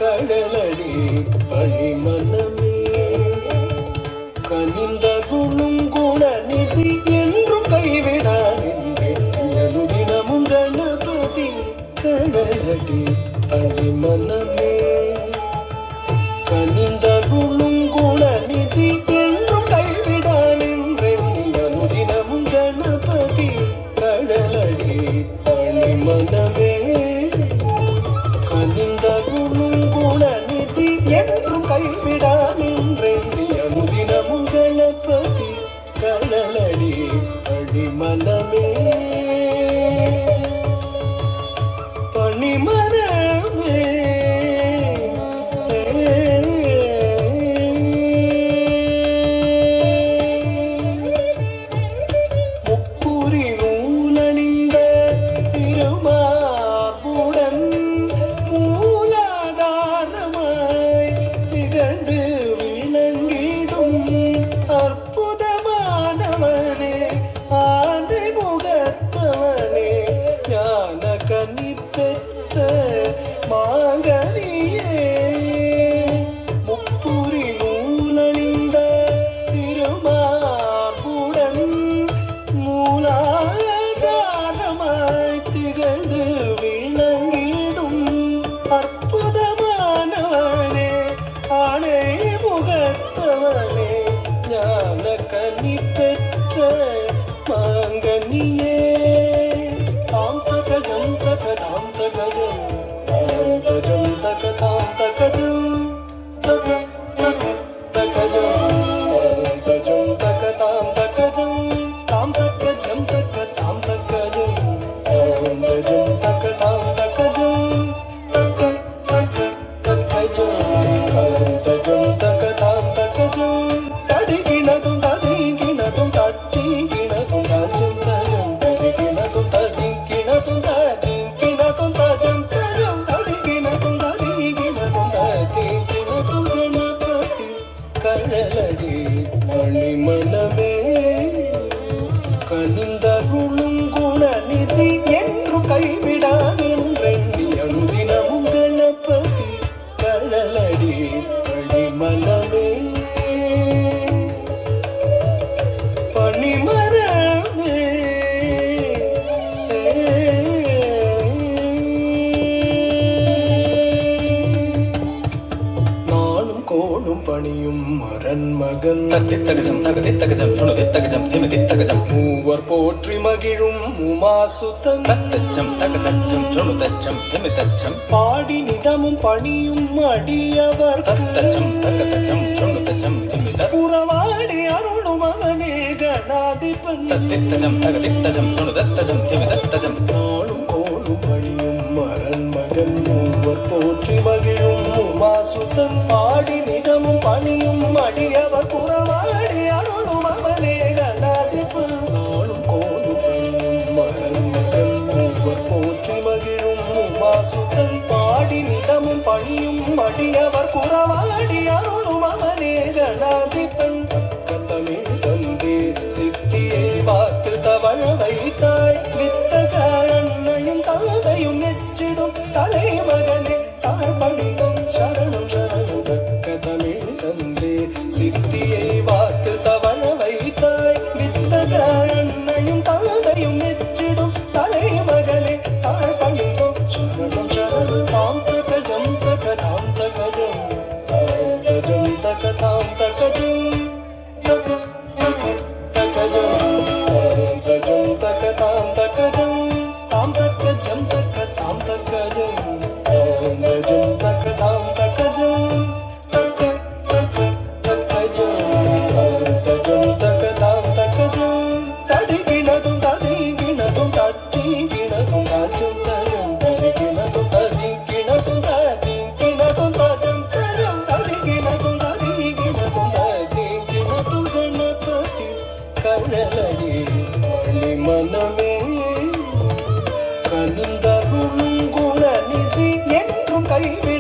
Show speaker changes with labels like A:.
A: கடலடி பணிமனமே கனிந்தருளும் குணநிதி என்றும் கைவிடான் தினமும் கணபதி கடலடி பணிமனமே கனிந்தருளும் குணநிதி என்றும் கைவிடான் தினமும் கணபதி கடலடி பணிமனமே கனிந்தருளும் குணநிதி என்றும் கைவிடான் அனுதினமும் கணபதி கடலடி பணிமனமே பணிமனமே முப்புரி நூலணிந்த திருமார்புடன் மூலாதாரமாய் திகழ்ந்து விளங்கிடும் அற்புதமானவனே ஆனை முகத்தவனே ஞான கனி பெற்ற மாங்கனியே முப்புரி நூலணிந்த திருமார்புடன் மூலாதாரமாய் திகழ்ந்து விளங்கிடும் அற்புதமானவனே ஆணை முகத்தவனே ஞான கனி பெற்ற மாங்கனியே தாம் தகஜம் தக தாம் தகஜம் தாம் தஜம் தக தாம் தகஜம் தக தக தகஜம் தாம் தஜம் தக தாம் தகஜம் தாம் தகஜம் தக தாம் தகஜம் தாம் தஜம் தக தாம் தகஜம் தக தக தகஜம் தாம் தஜம் தக தாம் தகஜம் தடிகினதும் ததிகினதும் தத்திகினதும் தஜம் தஜம் தடிகினதும் ததிகினதும் ததிகினதும் தஜம் தஜம் தடிகினதும் ததிகினதும் ததிகினதும் கணபதி கடலடி பணிமனமே கனிந்தருளும் குணநிதி என்றும் கைவிடான் என்றெண்ணி அனுதினமும் கணபதி கடலடி பணிமனமே பணிமனமே நானும் கோளும் பணியும் அரண்மகன்
B: தகஜம் தகஜம் தகஜம் திமிதி தகஜம்
A: மூவர் போற்றி மகிழும் உமாசுதன்
B: தத்தச்சம் தகதச்சம் சொணுதச்சம் திமிதச்சம்
A: பாடி நிதமும் பணியும் அடியவர்
B: தத்தச்சம் தகதச்சம் சொணுதச்சம் திமித
A: உறவாடி அருளும் அவனே கணாதிபன்
B: தத்தித்தஜம் தகதித்தஜம் சொணுதத்தஜம் திமிதத்தஜம்
A: நாளும் கோளும் பணியும் அரண்மகன் மூவர் போற்றி மகிழும் உமாசுதன் பாடி நிதமும் பணியும் அடியவர் புறவாடி அருளும் அவனே கணாதிபன் நாளும் கோளும் பணியும் அரண்மகன் மூவர் போற்றி மகிழும் உமாசுதன் பாடி நிதமும் பணியும் அடியவர் புறவாடி அருளும் அவனே கணாதிபன் தமிழ் தந்தே சித்தியை பார்த்து தவழ வைத்தாய் வித்தக அன்னையும் தந்தையும் நெச்சிடும் தலைமகனே தாழ்பணிந்தும் சரணம் சரணம் தக்க தமிழ் தந்தே சித்தியை பார்த்து தவழ வைத்தாய் வித்தக அன்னையும் தந்தையும் நெச்சிடும் தலைமகனே தாழ்பணிந்தும் சரணம் சரணம் தாம் தக ஜம் தக தாம் தக கனிந்தருளும் குணநிதி என்றும் கைவிட